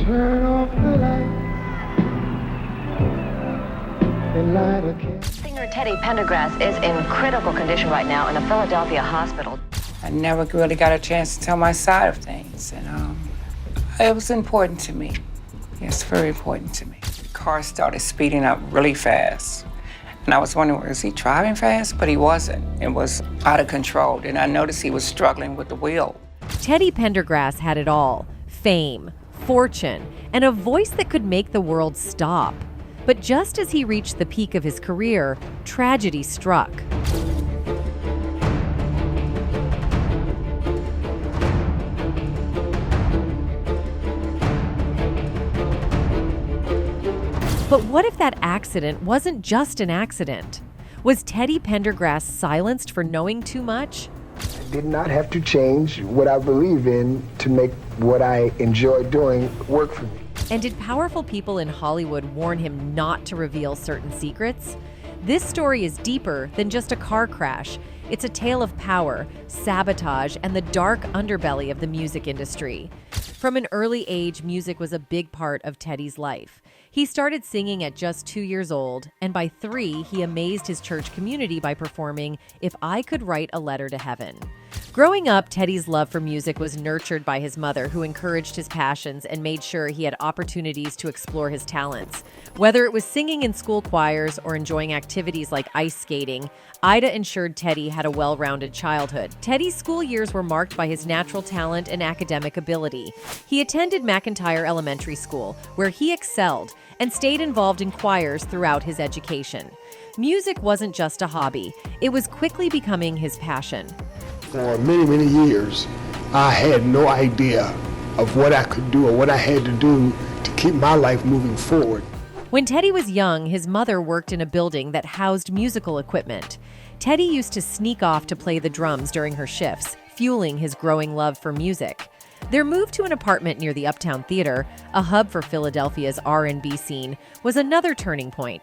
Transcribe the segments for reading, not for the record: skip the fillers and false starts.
Turn off the light and light a candle. Singer Teddy Pendergrass is in critical condition right now in a Philadelphia hospital. I never really got a chance to tell my side of things, and it was important to me. Yes, very important to me. The car started speeding up really fast, and I was wondering, was he driving fast? But he wasn't. It was out of control, and I noticed he was struggling with the wheel. Teddy Pendergrass had it all: fame, fortune, and a voice that could make the world stop. But just as he reached the peak of his career, tragedy struck. But what if that accident wasn't just an accident? Was Teddy Pendergrass silenced for knowing too much? I did not have to change what I believe in to make what I enjoy doing work for me. And did powerful people in Hollywood warn him not to reveal certain secrets? This story is deeper than just a car crash. It's a tale of power, sabotage, and the dark underbelly of the music industry. From an early age, music was a big part of Teddy's life. He started singing at just 2 years old, and by 3, he amazed his church community by performing "If I Could Write a Letter to Heaven." Growing up, Teddy's love for music was nurtured by his mother, who encouraged his passions and made sure he had opportunities to explore his talents. Whether it was singing in school choirs or enjoying activities like ice skating, Ida ensured Teddy had a well-rounded childhood. Teddy's school years were marked by his natural talent and academic ability. He attended McIntyre Elementary School, where he excelled, and stayed involved in choirs throughout his education. Music wasn't just a hobby, it was quickly becoming his passion. For many, many years, I had no idea of what I could do or what I had to do to keep my life moving forward. When Teddy was young, his mother worked in a building that housed musical equipment. Teddy used to sneak off to play the drums during her shifts, fueling his growing love for music. Their move to an apartment near the Uptown Theater, a hub for Philadelphia's R&B scene, was another turning point.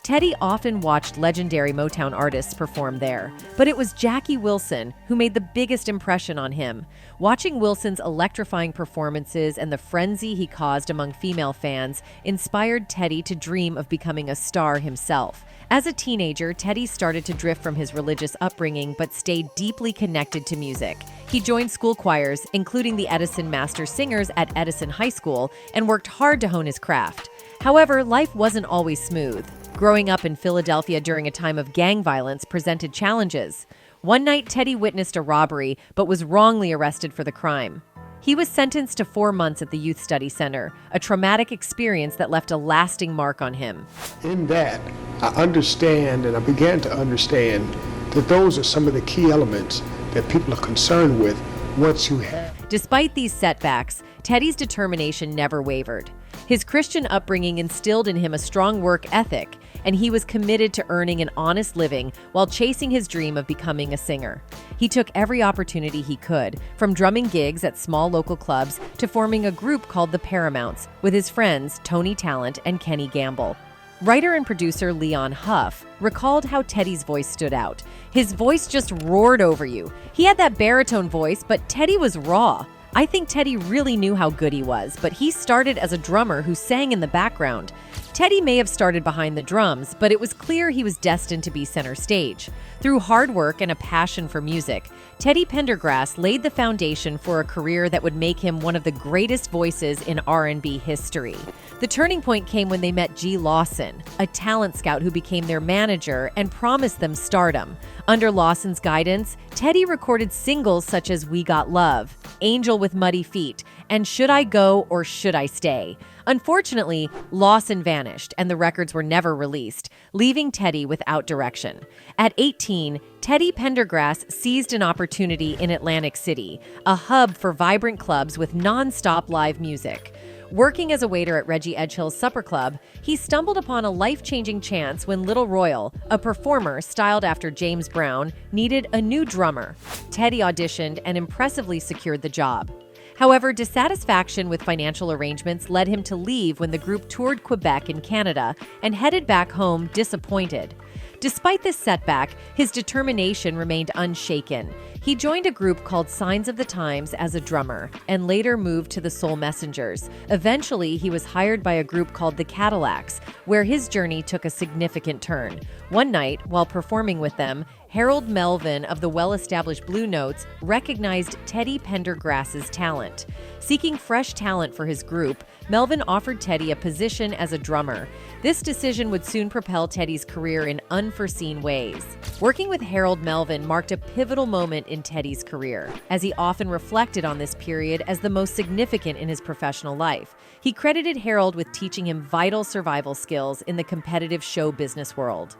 Teddy often watched legendary Motown artists perform there, but it was Jackie Wilson who made the biggest impression on him. Watching Wilson's electrifying performances and the frenzy he caused among female fans inspired Teddy to dream of becoming a star himself. As a teenager, Teddy started to drift from his religious upbringing but stayed deeply connected to music. He joined school choirs, including the Edison Master Singers at Edison High School, and worked hard to hone his craft. However, life wasn't always smooth. Growing up in Philadelphia during a time of gang violence presented challenges. One night, Teddy witnessed a robbery, but was wrongly arrested for the crime. He was sentenced to 4 months at the Youth Study Center, a traumatic experience that left a lasting mark on him. In that, I understand, and I began to understand, that those are some of the key elements that people are concerned with once you have. Despite these setbacks, Teddy's determination never wavered. His Christian upbringing instilled in him a strong work ethic, and he was committed to earning an honest living while chasing his dream of becoming a singer. He took every opportunity he could, from drumming gigs at small local clubs to forming a group called the Paramounts with his friends Tony Talent and Kenny Gamble. Writer and producer Leon Huff recalled how Teddy's voice stood out. His voice just roared over you. He had that baritone voice, but Teddy was raw. I think Teddy really knew how good he was, but he started as a drummer who sang in the background. Teddy may have started behind the drums, but it was clear he was destined to be center stage. Through hard work and a passion for music, Teddy Pendergrass laid the foundation for a career that would make him one of the greatest voices in R&B history. The turning point came when they met G. Lawson, a talent scout who became their manager and promised them stardom. Under Lawson's guidance, Teddy recorded singles such as We Got Love, Angel with Muddy Feet, and Should I Go or Should I Stay? Unfortunately, Lawson vanished and the records were never released, leaving Teddy without direction. At 18, Teddy Pendergrass seized an opportunity in Atlantic City, a hub for vibrant clubs with non-stop live music. Working as a waiter at Reggie Edgehill's Supper Club, he stumbled upon a life-changing chance when Little Royal, a performer styled after James Brown, needed a new drummer. Teddy auditioned and impressively secured the job. However, dissatisfaction with financial arrangements led him to leave when the group toured Quebec in Canada and headed back home disappointed. Despite this setback, his determination remained unshaken. He joined a group called Signs of the Times as a drummer, and later moved to the Soul Messengers. Eventually, he was hired by a group called the Cadillacs, where his journey took a significant turn. One night, while performing with them, Harold Melvin of the well-established Blue Notes recognized Teddy Pendergrass's talent. Seeking fresh talent for his group, Melvin offered Teddy a position as a drummer. This decision would soon propel Teddy's career in unforeseen ways. Working with Harold Melvin marked a pivotal moment in Teddy's career, as he often reflected on this period as the most significant in his professional life. He credited Harold with teaching him vital survival skills in the competitive show business world.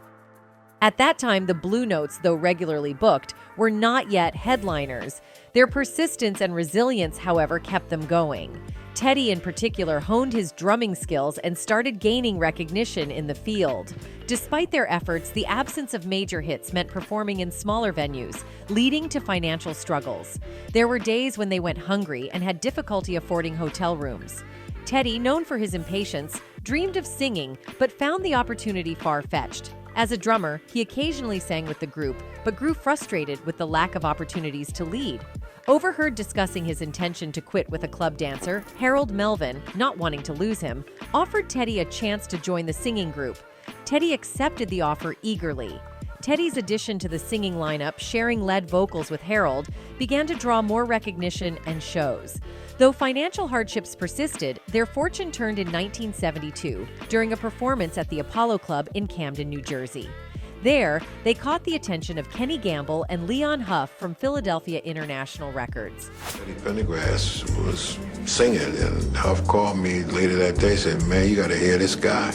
At that time, the Blue Notes, though regularly booked, were not yet headliners. Their persistence and resilience, however, kept them going. Teddy, in particular, honed his drumming skills and started gaining recognition in the field. Despite their efforts, the absence of major hits meant performing in smaller venues, leading to financial struggles. There were days when they went hungry and had difficulty affording hotel rooms. Teddy, known for his impatience, dreamed of singing, but found the opportunity far-fetched. As a drummer, he occasionally sang with the group, but grew frustrated with the lack of opportunities to lead. Overheard discussing his intention to quit with a club dancer, Harold Melvin, not wanting to lose him, offered Teddy a chance to join the singing group. Teddy accepted the offer eagerly. Teddy's addition to the singing lineup, sharing lead vocals with Harold, began to draw more recognition and shows. Though financial hardships persisted, their fortune turned in 1972 during a performance at the Apollo Club in Camden, New Jersey. There, they caught the attention of Kenny Gamble and Leon Huff from Philadelphia International Records. Teddy Pendergrass was singing, and Huff called me later that day and said, "Man, you gotta hear this guy."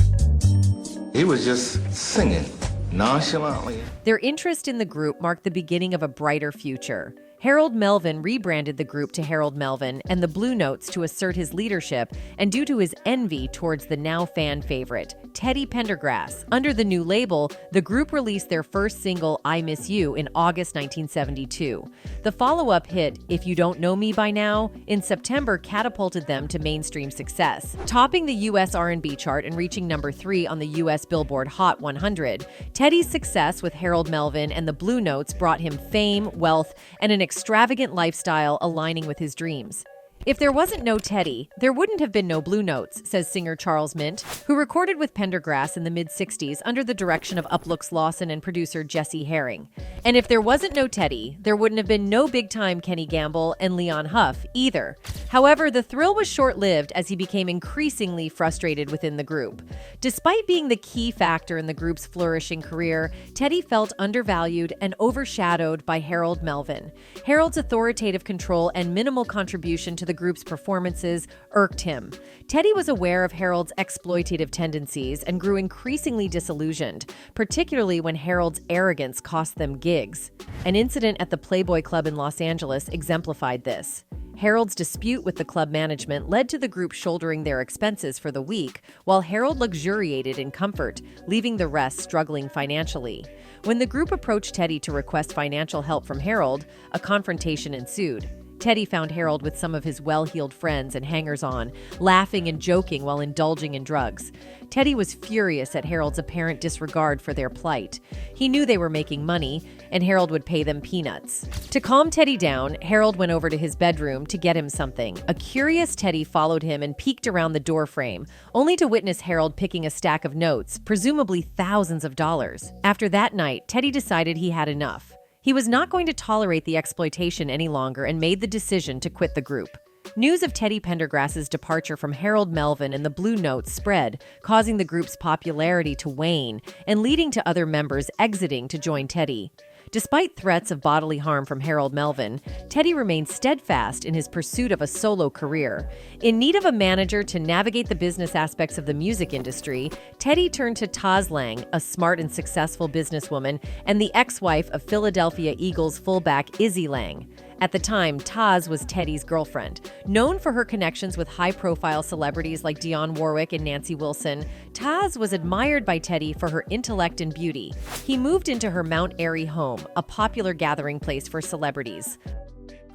He was just singing nonchalantly. Their interest in the group marked the beginning of a brighter future. Harold Melvin rebranded the group to Harold Melvin and the Blue Notes to assert his leadership and due to his envy towards the now fan favorite, Teddy Pendergrass. Under the new label, the group released their first single, I Miss You, in August 1972. The follow-up hit, If You Don't Know Me By Now, in September catapulted them to mainstream success. Topping the U.S. R&B chart and reaching number 3 on the U.S. Billboard Hot 100, Teddy's success with Harold Melvin and the Blue Notes brought him fame, wealth, and an extravagant lifestyle aligning with his dreams. If there wasn't no Teddy, there wouldn't have been no Blue Notes, says singer Charles Mint, who recorded with Pendergrass in the mid-60s under the direction of Uplooks Lawson and producer Jesse Herring. And if there wasn't no Teddy, there wouldn't have been no big-time Kenny Gamble and Leon Huff either. However, the thrill was short-lived as he became increasingly frustrated within the group. Despite being the key factor in the group's flourishing career, Teddy felt undervalued and overshadowed by Harold Melvin. Harold's authoritative control and minimal contribution to the group's performances irked him. Teddy was aware of Harold's exploitative tendencies and grew increasingly disillusioned, particularly when Harold's arrogance cost them gigs. An incident at the Playboy Club in Los Angeles exemplified this. Harold's dispute with the club management led to the group shouldering their expenses for the week, while Harold luxuriated in comfort, leaving the rest struggling financially. When the group approached Teddy to request financial help from Harold, a confrontation ensued. Teddy found Harold with some of his well-heeled friends and hangers-on, laughing and joking while indulging in drugs. Teddy was furious at Harold's apparent disregard for their plight. He knew they were making money, and Harold would pay them peanuts. To calm Teddy down, Harold went over to his bedroom to get him something. A curious Teddy followed him and peeked around the doorframe, only to witness Harold picking a stack of notes, presumably thousands of dollars. After that night, Teddy decided he had enough. He was not going to tolerate the exploitation any longer and made the decision to quit the group. News of Teddy Pendergrass's departure from Harold Melvin and the Blue Notes spread, causing the group's popularity to wane and leading to other members exiting to join Teddy. Despite threats of bodily harm from Harold Melvin, Teddy remained steadfast in his pursuit of a solo career. In need of a manager to navigate the business aspects of the music industry, Teddy turned to Taaz Lang, a smart and successful businesswoman and the ex-wife of Philadelphia Eagles fullback Izzy Lang. At the time, Taaz was Teddy's girlfriend. Known for her connections with high-profile celebrities like Dionne Warwick and Nancy Wilson, Taaz was admired by Teddy for her intellect and beauty. He moved into her Mount Airy home, a popular gathering place for celebrities.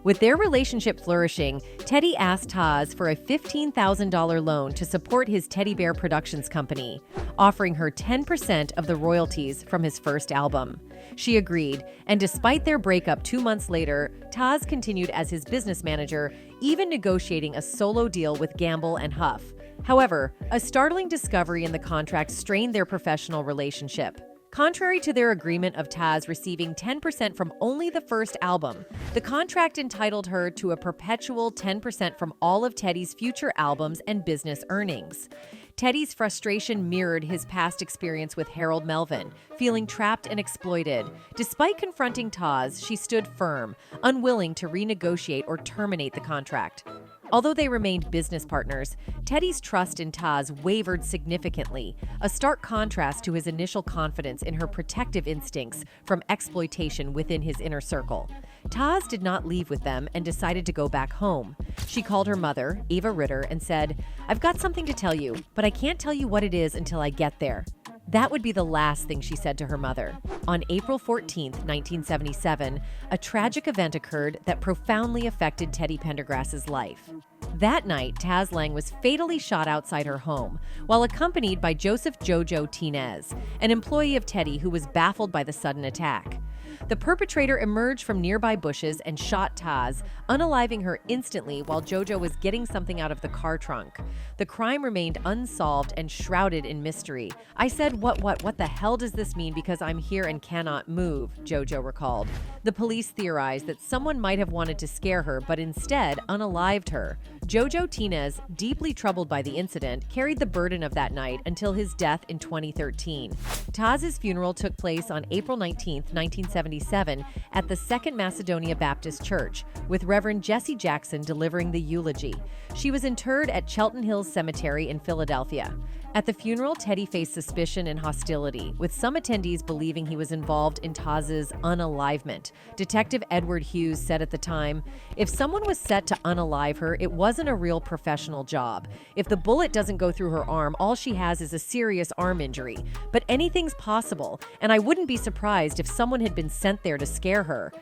With their relationship flourishing, Teddy asked Taaz for a $15,000 loan to support his teddy bear productions company, offering her 10% of the royalties from his first album. She agreed, and despite their breakup 2 months later, Taaz continued as his business manager, even negotiating a solo deal with Gamble and Huff. However, a startling discovery in the contract strained their professional relationship. Contrary to their agreement of Taaz receiving 10% from only the first album, the contract entitled her to a perpetual 10% from all of Teddy's future albums and business earnings. Teddy's frustration mirrored his past experience with Harold Melvin, feeling trapped and exploited. Despite confronting Taaz, she stood firm, unwilling to renegotiate or terminate the contract. Although they remained business partners, Teddy's trust in Taaz wavered significantly, a stark contrast to his initial confidence in her protective instincts from exploitation within his inner circle. Taaz did not leave with them and decided to go back home. She called her mother, Eva Ritter, and said, "I've got something to tell you, but I can't tell you what it is until I get there." That would be the last thing she said to her mother. On April 14, 1977, a tragic event occurred that profoundly affected Teddy Pendergrass's life. That night, Taaz Lang was fatally shot outside her home, while accompanied by Joseph Jojo Tinez, an employee of Teddy who was baffled by the sudden attack. The perpetrator emerged from nearby bushes and shot Taaz, unaliving her instantly while Jojo was getting something out of the car trunk. The crime remained unsolved and shrouded in mystery. "I said, what the hell does this mean because I'm here and cannot move," Jojo recalled. The police theorized that someone might have wanted to scare her, but instead unalived her. Jojo Tinez, deeply troubled by the incident, carried the burden of that night until his death in 2013. Taaz's funeral took place on April 19, 1977, at the Second Macedonia Baptist Church, with Reverend Jesse Jackson delivering the eulogy. She was interred at Chelton Hills Cemetery in Philadelphia. At the funeral, Teddy faced suspicion and hostility, with some attendees believing he was involved in Taaz's unalivement. Detective Edward Hughes said at the time, "If someone was set to unalive her, it wasn't a real professional job. If the bullet doesn't go through her arm, all she has is a serious arm injury. But anything's possible, and I wouldn't be surprised if someone had been sent there to scare her."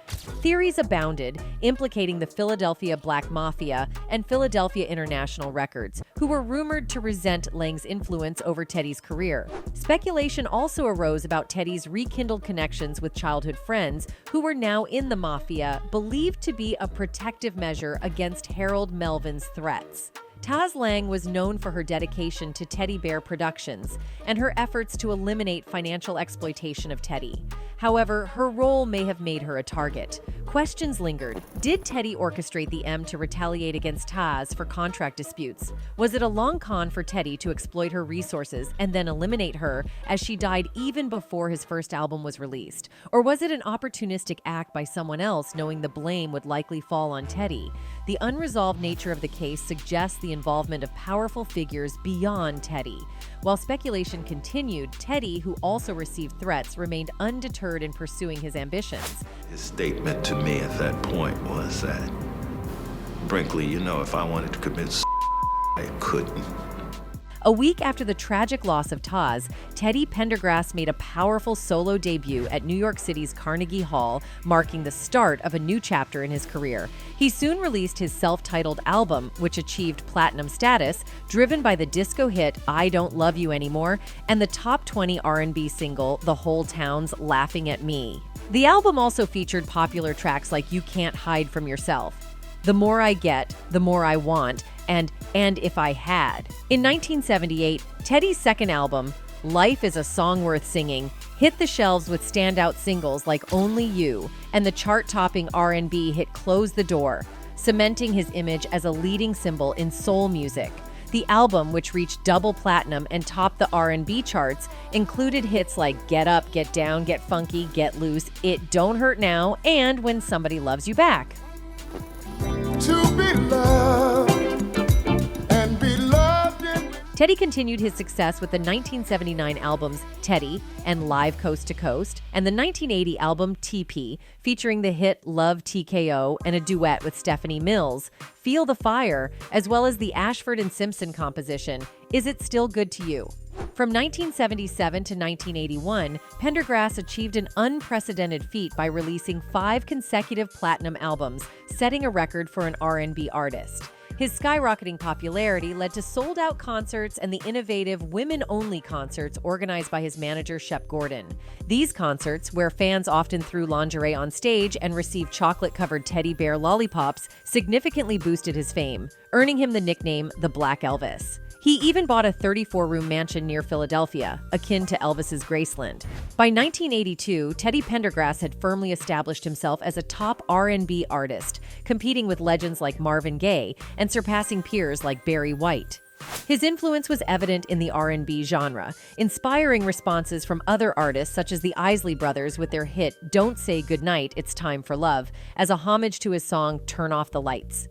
Theories abounded, implicating the Philadelphia Black Mafia and Philadelphia International Records, who were rumored to resent Lang's influence over Teddy's career. Speculation also arose about Teddy's rekindled connections with childhood friends who were now in the mafia, believed to be a protective measure against Harold Melvin's threats. Taaz Lang was known for her dedication to Teddy Bear Productions and her efforts to eliminate financial exploitation of Teddy. However, her role may have made her a target. Questions lingered. Did Teddy orchestrate the M to retaliate against Taaz for contract disputes? Was it a long con for Teddy to exploit her resources and then eliminate her as she died even before his first album was released? Or was it an opportunistic act by someone else knowing the blame would likely fall on Teddy? The unresolved nature of the case suggests the involvement of powerful figures beyond Teddy. While speculation continued, Teddy, who also received threats, remained undeterred in pursuing his ambitions. His statement to me at that point was that, Brinkley, you know, if I wanted to commit I couldn't. A week after the tragic loss of Taaz, Teddy Pendergrass made a powerful solo debut at New York City's Carnegie Hall, marking the start of a new chapter in his career. He soon released his self-titled album, which achieved platinum status, driven by the disco hit I Don't Love You Anymore and the top 20 R&B single The Whole Town's Laughing at Me. The album also featured popular tracks like You Can't Hide From Yourself, The More I Get, The More I Want, and If I Had. In 1978, Teddy's second album, Life is a Song Worth Singing, hit the shelves with standout singles like Only You, and the chart-topping R&B hit Close the Door, cementing his image as a leading symbol in soul music. The album, which reached double platinum and topped the R&B charts, included hits like Get Up, Get Down, Get Funky, Get Loose, It Don't Hurt Now, and When Somebody Loves You Back. To be loved and be loved in... Teddy continued his success with the 1979 albums Teddy and Live Coast to Coast, and the 1980 album TP, featuring the hit Love TKO and a duet with Stephanie Mills, Feel the Fire, as well as the Ashford and Simpson composition, Is It Still Good to You? From 1977 to 1981, Pendergrass achieved an unprecedented feat by releasing 5 consecutive platinum albums, setting a record for an R&B artist. His skyrocketing popularity led to sold-out concerts and the innovative women-only concerts organized by his manager, Shep Gordon. These concerts, where fans often threw lingerie on stage and received chocolate-covered teddy bear lollipops, significantly boosted his fame, earning him the nickname the Black Elvis. He even bought a 34-room mansion near Philadelphia, akin to Elvis's Graceland. By 1982, Teddy Pendergrass had firmly established himself as a top R&B artist, competing with legends like Marvin Gaye and surpassing peers like Barry White. His influence was evident in the R&B genre, inspiring responses from other artists such as the Isley Brothers with their hit Don't Say Goodnight, It's Time for Love, as a homage to his song Turn Off the Lights.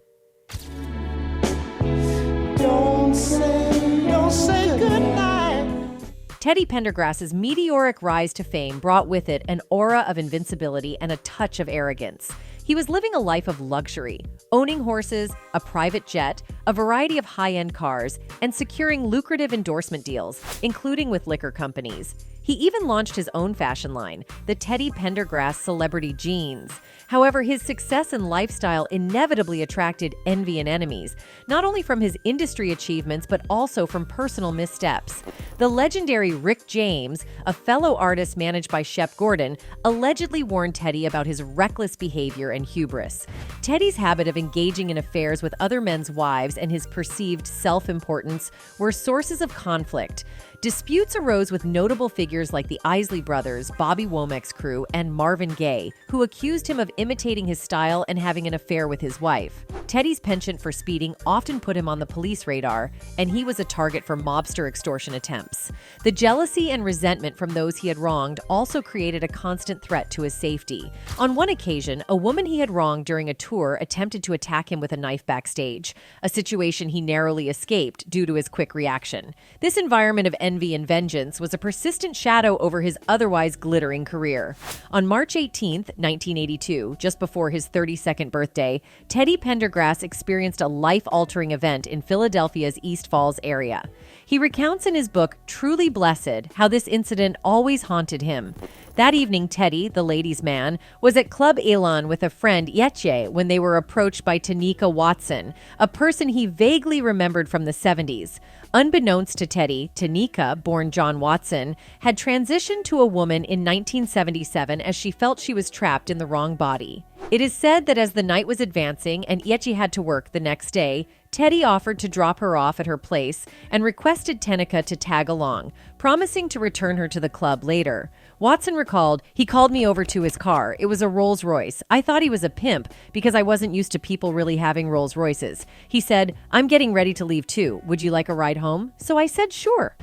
Don't say goodnight. Teddy Pendergrass's meteoric rise to fame brought with it an aura of invincibility and a touch of arrogance. He was living a life of luxury, owning horses, a private jet, a variety of high-end cars, and securing lucrative endorsement deals, including with liquor companies. He even launched his own fashion line, the Teddy Pendergrass Celebrity Jeans. However, his success and lifestyle inevitably attracted envy and enemies, not only from his industry achievements, but also from personal missteps. The legendary Rick James, a fellow artist managed by Shep Gordon, allegedly warned Teddy about his reckless behavior and hubris. Teddy's habit of engaging in affairs with other men's wives and his perceived self-importance were sources of conflict. Disputes arose with notable figures like the Isley Brothers, Bobby Womack's crew, and Marvin Gaye, who accused him of imitating his style and having an affair with his wife. Teddy's penchant for speeding often put him on the police radar, and he was a target for mobster extortion attempts. The jealousy and resentment from those he had wronged also created a constant threat to his safety. On one occasion, a woman he had wronged during a tour attempted to attack him with a knife backstage, a situation he narrowly escaped due to his quick reaction. This environment of envy and vengeance was a persistent shadow over his otherwise glittering career. On March 18, 1982, just before his 32nd birthday, Teddy Pendergrass experienced a life-altering event in Philadelphia's East Falls area. He recounts in his book, Truly Blessed, how this incident always haunted him. That evening, Teddy, the ladies' man, was at Club Elan with a friend, Yeche, when they were approached by Tanika Watson, a person he vaguely remembered from the 70s. Unbeknownst to Teddy, Tanika, born John Watson, had transitioned to a woman in 1977 as she felt she was trapped in the wrong body. It is said that as the night was advancing and Yeche had to work the next day, Teddy offered to drop her off at her place and requested Tanika to tag along, promising to return her to the club later. Watson recalled, "He called me over to his car. It was a Rolls Royce. I thought he was a pimp because I wasn't used to people really having Rolls Royces. He said, 'I'm getting ready to leave too. Would you like a ride home?' So I said, 'Sure.'"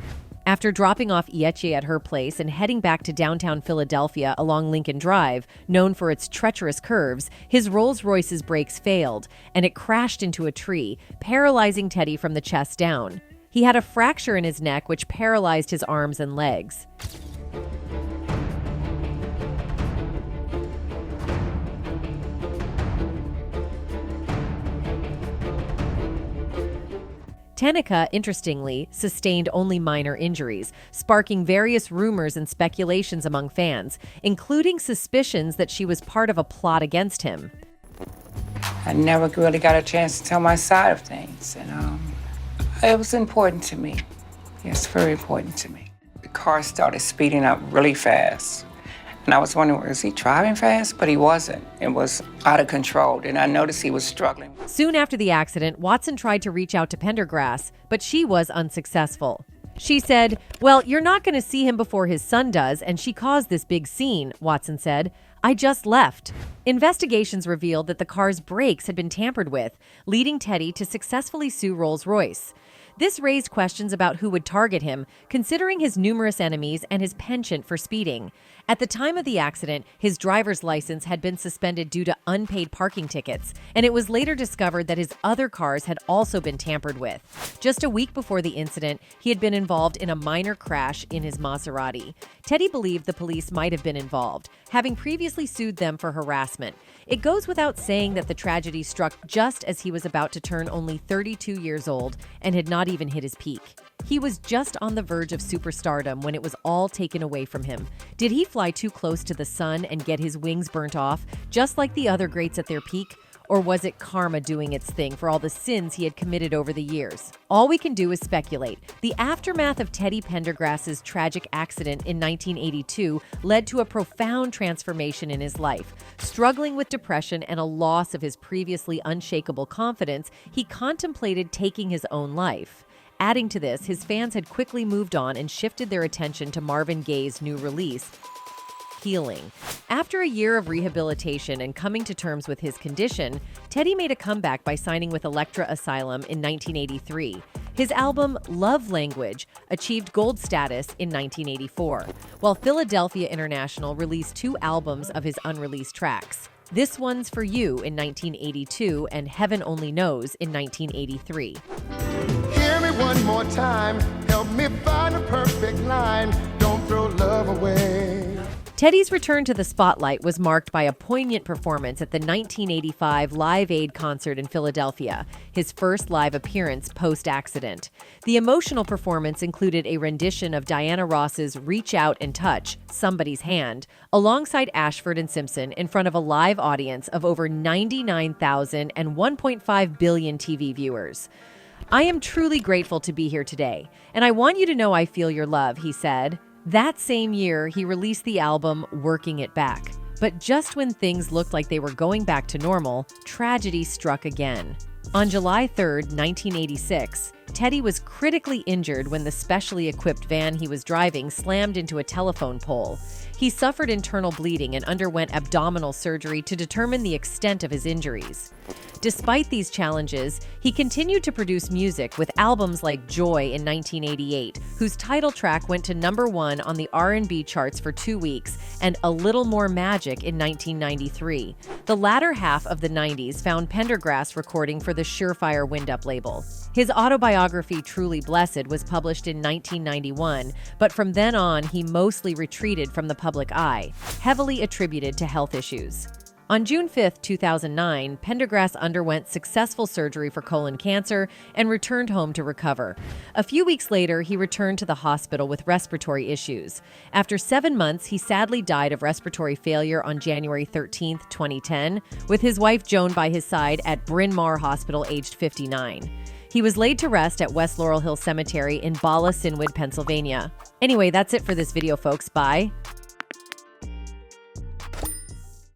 After dropping off Yeche at her place and heading back to downtown Philadelphia along Lincoln Drive, known for its treacherous curves, his Rolls Royce's brakes failed, and it crashed into a tree, paralyzing Teddy from the chest down. He had a fracture in his neck, which paralyzed his arms and legs. Tanika, interestingly, sustained only minor injuries, sparking various rumors and speculations among fans, including suspicions that she was part of a plot against him. I never really got a chance to tell my side of things, and it was important to me. Yes, very important to me. The car started speeding up really fast. And I was wondering, was he driving fast? But he wasn't. It was out of control. And I noticed he was struggling. Soon after the accident, Watson tried to reach out to Pendergrass, but she was unsuccessful. She said, "Well, you're not going to see him before his son does, and she caused this big scene," Watson said. "I just left." Investigations revealed that the car's brakes had been tampered with, leading Teddy to successfully sue Rolls-Royce. This raised questions about who would target him, considering his numerous enemies and his penchant for speeding. At the time of the accident, his driver's license had been suspended due to unpaid parking tickets, and it was later discovered that his other cars had also been tampered with. Just a week before the incident, he had been involved in a minor crash in his Maserati. Teddy believed the police might have been involved, having previously sued them for harassment. It goes without saying that the tragedy struck just as he was about to turn only 32 years old and had not even hit his peak. He was just on the verge of superstardom when it was all taken away from him. Did he fly too close to the sun and get his wings burnt off, just like the other greats at their peak? Or was it karma doing its thing for all the sins he had committed over the years? All we can do is speculate. The aftermath of Teddy Pendergrass's tragic accident in 1982 led to a profound transformation in his life. Struggling with depression and a loss of his previously unshakable confidence, he contemplated taking his own life. Adding to this, his fans had quickly moved on and shifted their attention to Marvin Gaye's new release, Healing. After a year of rehabilitation and coming to terms with his condition, Teddy made a comeback by signing with Elektra Asylum in 1983. His album, Love Language, achieved gold status in 1984, while Philadelphia International released 2 albums of his unreleased tracks. This One's For You in 1982 and Heaven Only Knows in 1983. Hear me one more time, help me find a perfect line, don't throw love away. Teddy's return to the spotlight was marked by a poignant performance at the 1985 Live Aid concert in Philadelphia, his first live appearance post-accident. The emotional performance included a rendition of Diana Ross's Reach Out and Touch, Somebody's Hand, alongside Ashford and Simpson in front of a live audience of over 99,000 and 1.5 billion TV viewers. "I am truly grateful to be here today, and I want you to know I feel your love," he said. That same year, he released the album Working It Back. But just when things looked like they were going back to normal, tragedy struck again. On July 3, 1986, Teddy was critically injured when the specially equipped van he was driving slammed into a telephone pole. He suffered internal bleeding and underwent abdominal surgery to determine the extent of his injuries. Despite these challenges, he continued to produce music with albums like Joy in 1988, whose title track went to #1 on the R&B charts for 2 weeks, and A Little More Magic in 1993. The latter half of the 90s found Pendergrass recording for the Surefire Wind-Up label. His autobiography, Truly Blessed, was published in 1991, but from then on, he mostly retreated from the public eye, heavily attributed to health issues. On June 5, 2009, Pendergrass underwent successful surgery for colon cancer and returned home to recover. A few weeks later, he returned to the hospital with respiratory issues. After 7 months, he sadly died of respiratory failure on January 13, 2010, with his wife Joan by his side at Bryn Mawr Hospital, aged 59. He was laid to rest at West Laurel Hill Cemetery in Bala Cynwyd, Pennsylvania. Anyway, that's it for this video, folks. Bye.